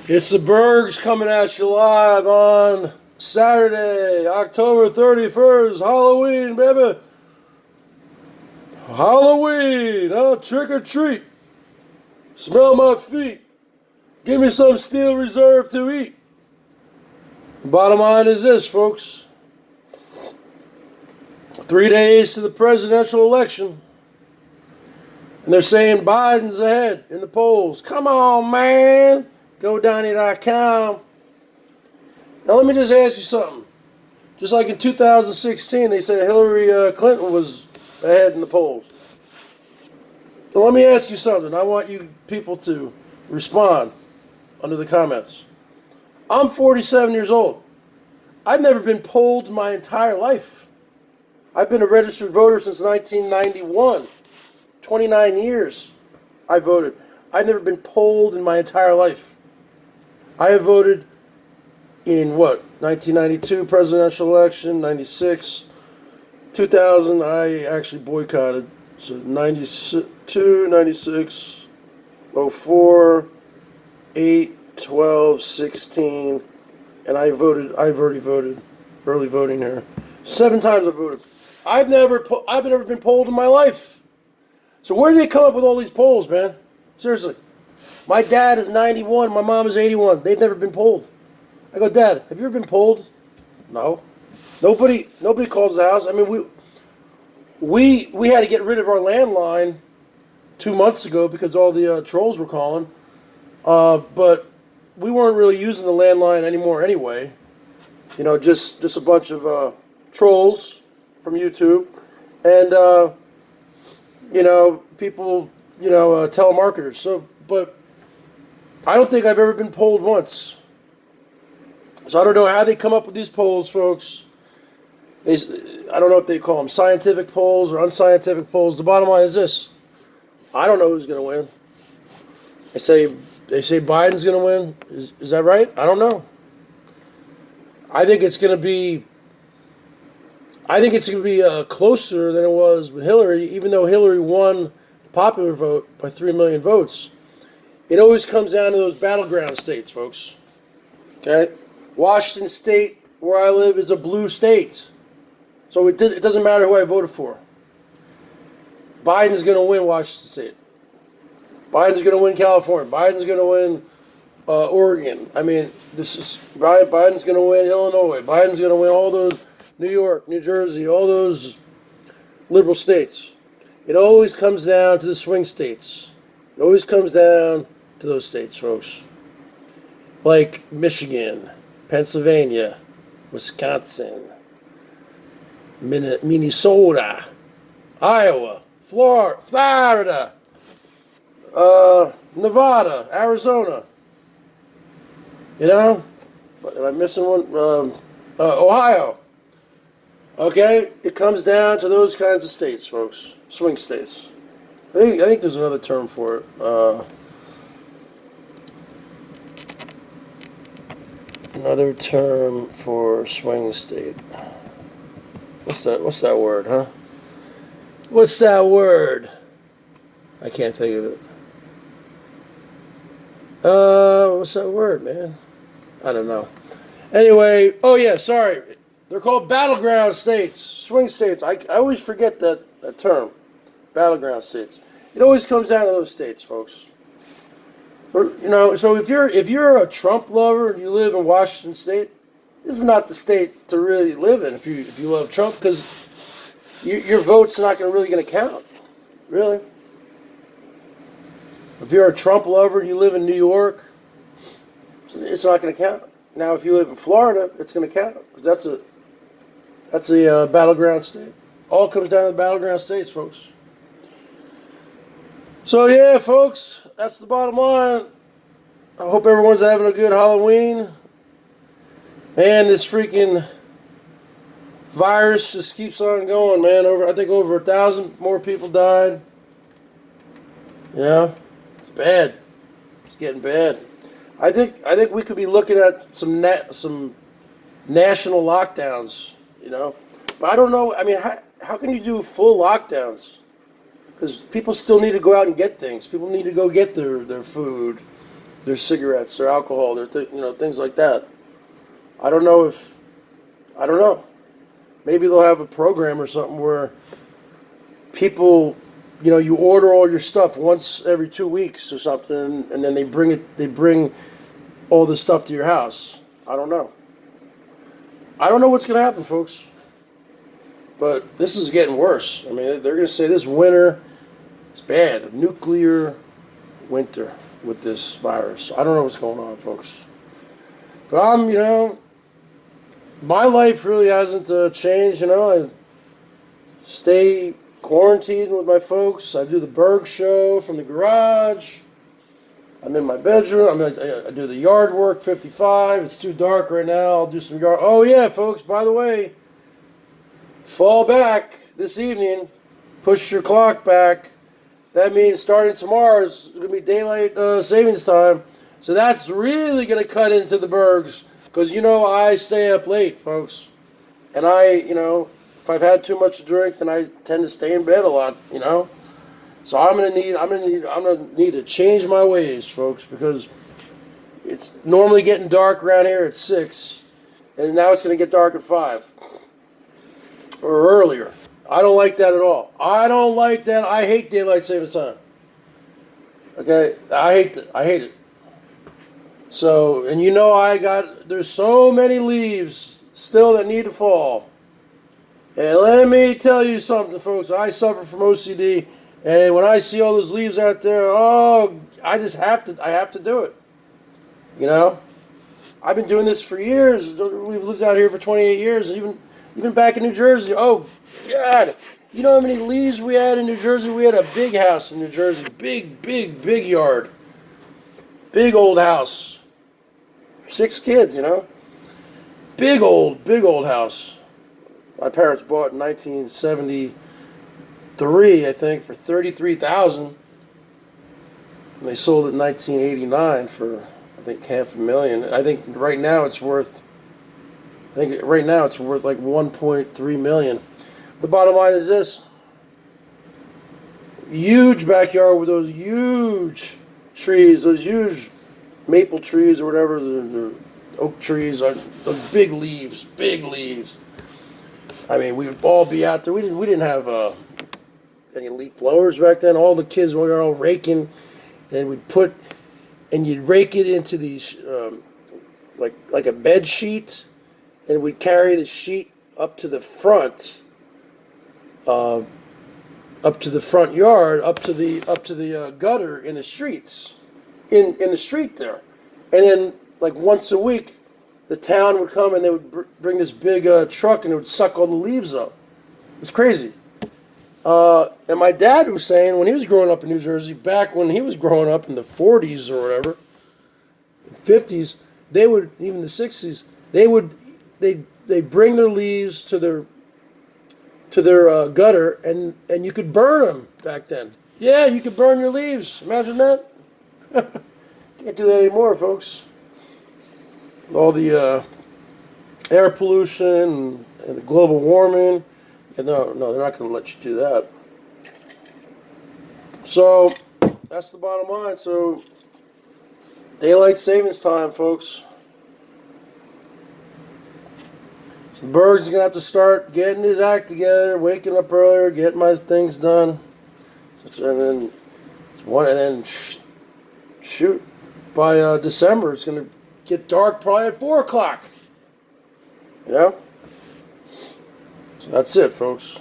It's the Bergs coming at you live on Saturday, October 31st, Halloween, baby. Halloween, huh? Trick or treat. Smell my feet. Give me some Steel Reserve to eat. The bottom line is this, folks. 3 days to the presidential election. And they're saying Biden's ahead in the polls. Come on, man. GoDonnie.com. Now let me just ask you something. Just like in 2016, they said Hillary Clinton was ahead in the polls. So let me ask you something. I want you people to respond under the comments. I'm 47 years old. I've never been polled in my entire life. I've been a registered voter since 1991. 29 years I voted. I've never been polled in my entire life. I have voted in 1992 presidential election, 96, 2000 I actually boycotted. So 92, 96, 04, 8, 12, 16, and I've already voted, early voting here. 7 times I've voted. I've never been polled in my life. So where do they come up with all these polls, man? Seriously. My dad is 91. My mom is 81. They've never been polled. I go, Dad, have you ever been polled? No. Nobody calls the house. I mean, we had to get rid of our landline 2 months ago because all the trolls were calling. But we weren't really using the landline anymore anyway. You know, just a bunch of trolls from YouTube. And, people, telemarketers. So, but I don't think I've ever been polled once. So I don't know how they come up with these polls, folks. I don't know if they call them scientific polls or unscientific polls. The bottom line is this. I don't know who's going to win. They say Biden's going to win. Is that right? I don't know. I think it's going to be closer than it was with Hillary, even though Hillary won the popular vote by 3 million votes. It always comes down to those battleground states, folks. Okay? Washington State, where I live, is a blue state. So it doesn't matter who I voted for. Biden's going to win Washington State. Biden's going to win California. Biden's going to win Oregon. I mean, Biden's going to win Illinois. Biden's going to win all those, New York, New Jersey, all those liberal states. It always comes down to the swing states. It always comes down to those states, folks. Like Michigan, Pennsylvania, Wisconsin, Minnesota, Iowa, Florida, Nevada, Arizona. You know? Am I missing one? Ohio. Okay? It comes down to those kinds of states, folks. Swing states. I think there's another term for it. Another term for swing state. What's that word, huh? What's that word? I can't think of it. What's that word, man? I don't know. Anyway, oh yeah, sorry. They're called battleground states, swing states. I always forget that term, battleground states. It always comes down to those states, folks. So if you're a Trump lover and you live in Washington State, this is not the state to really live in if you love Trump, because your vote's not really going to count, really. If you're a Trump lover and you live in New York, it's not going to count. Now, if you live in Florida, it's going to count, because that's a battleground state. All comes down to the battleground states, folks. So yeah, folks, that's the bottom line. I hope everyone's having a good Halloween. Man, this freaking virus just keeps on going, man. I think over 1,000 more people died. Yeah, it's bad. It's getting bad. I think we could be looking at some national lockdowns, But I don't know. I mean, how can you do full lockdowns? Because people still need to go out and get things. People need to go get their food, their cigarettes, their alcohol, their things like that. I don't know. Maybe they'll have a program or something where people, you order all your stuff once every 2 weeks or something, and then they bring all the stuff to your house. I don't know. I don't know what's going to happen, folks. But this is getting worse. I mean, they're going to say this winter is bad. A nuclear winter with this virus. I don't know what's going on, folks. But my life really hasn't changed. I stay quarantined with my folks. I do the BERGS show from the garage. I'm in my bedroom. I do the yard work, 55. It's too dark right now. I'll do some yard. Oh, yeah, folks, by the way, fall back this evening. Push your clock back. That means starting tomorrow is going to be daylight savings time. So that's really going to cut into the Bergs. Because, I stay up late, folks. And if I've had too much to drink, then I tend to stay in bed a lot, So I'm gonna need to change my ways, folks, because it's normally getting dark around here at 6, and now it's gonna get dark at 5 or earlier. I don't like that at all. I don't like that. I hate daylight savings time. Okay, I hate it. So, and there's so many leaves still that need to fall. And let me tell you something, folks. I suffer from OCD. And when I see all those leaves out there, I have to do it. I've been doing this for years. We've lived out here for 28 years. Even back in New Jersey. Oh, God. You know how many leaves we had in New Jersey? We had a big house in New Jersey. Big yard. Big old house. 6 kids, Big old house. My parents bought in 1973, I think, for $33,000. And they sold it in 1989 for, I think, $500,000. I think right now it's worth like $1.3 million. The bottom line is this: huge backyard with those huge trees, those huge maple trees or whatever, the oak trees, those big leaves. I mean, we would all be out there. We didn't have any leaf blowers back then. All the kids were all raking, and you'd rake it into these like a bed sheet, and we'd carry the sheet up to the front yard, up to the gutter in the streets, in the street there, and then like once a week, the town would come and they would bring this big truck and it would suck all the leaves up. It was crazy. And my dad was saying when he was growing up in New Jersey, back when he was growing up in the 40s or whatever, 50s, even the 60s, they'd bring their leaves to their gutter and you could burn them back then. Yeah, you could burn your leaves. Imagine that. Can't do that anymore, folks. All the air pollution and the global warming. And no, they're not going to let you do that. So that's the bottom line. So daylight savings time, folks. So Bergs is going to have to start getting his act together, waking up earlier, getting my things done. And then shoot, by December it's going to get dark probably at 4 o'clock. So that's it, folks.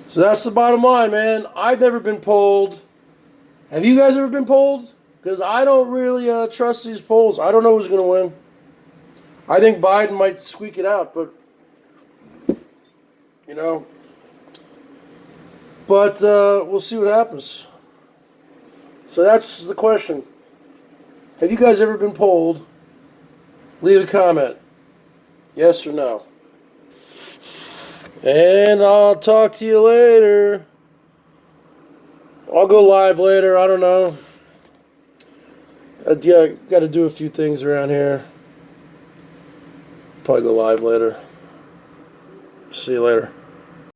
So that's the bottom line, man. I've never been polled. Have you guys ever been polled? Because I don't really trust these polls. I don't know who's going to win. I think Biden might squeak it out, but we'll see what happens. So that's the question. Have you guys ever been polled? Leave a comment. Yes or no? And I'll talk to you later. I'll go live later. I don't know. I got to do a few things around here. Probably go live later. See you later.